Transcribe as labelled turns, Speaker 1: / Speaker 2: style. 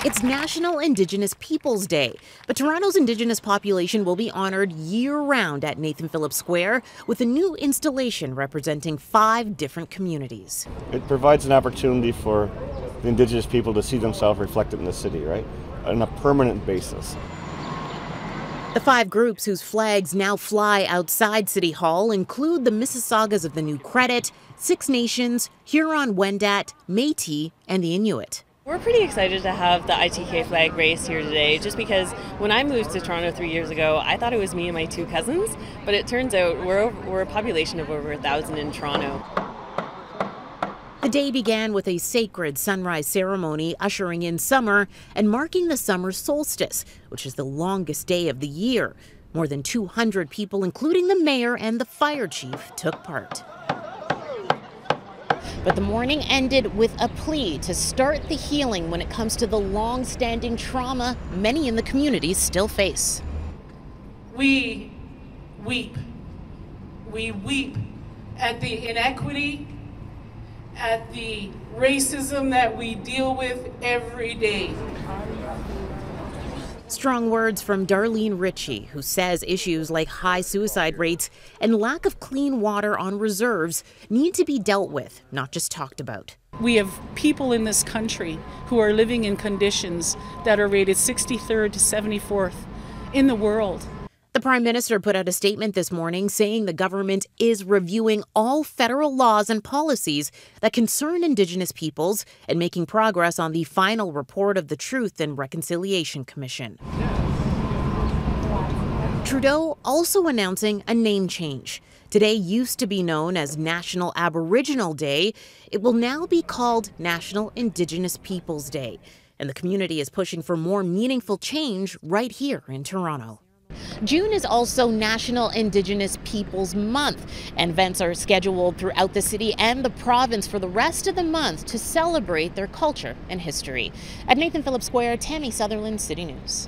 Speaker 1: It's National Indigenous Peoples Day, but Toronto's Indigenous population will be honored year-round at Nathan Phillips Square with a new installation representing 5 different communities.
Speaker 2: It provides an opportunity for the Indigenous people to see themselves reflected in the city, right, on a permanent basis.
Speaker 1: The 5 groups whose flags now fly outside City Hall include the Mississaugas of the New Credit, Six Nations, Huron-Wendat, Métis, and the Inuit.
Speaker 3: We're pretty excited to have the ITK flag race here today, just because when I moved to Toronto 3 years ago, I thought it was me and my 2 cousins, but it turns out we're a population of over 1,000 in Toronto.
Speaker 1: The day began with a sacred sunrise ceremony ushering in summer and marking the summer solstice, which is the longest day of the year. More than 200 people, including the mayor and the fire chief, took part. But the morning ended with a plea to start the healing when it comes to the long-standing trauma many in the community still face.
Speaker 4: We weep. We weep at the inequity, at the racism that we deal with every day.
Speaker 1: Strong words from Darlene Ritchie, who says issues like high suicide rates and lack of clean water on reserves need to be dealt with, not just talked about.
Speaker 5: We have people in this country who are living in conditions that are rated 63rd to 74th in the world.
Speaker 1: The Prime Minister put out a statement this morning saying the government is reviewing all federal laws and policies that concern Indigenous peoples and making progress on the final report of the Truth and Reconciliation Commission. Trudeau also announcing a name change. Today used to be known as National Aboriginal Day. It will now be called National Indigenous Peoples Day. And the community is pushing for more meaningful change right here in Toronto. June is also National Indigenous Peoples Month, and events are scheduled throughout the city and the province for the rest of the month to celebrate their culture and history. At Nathan Phillips Square, Tammy Sutherland, City News.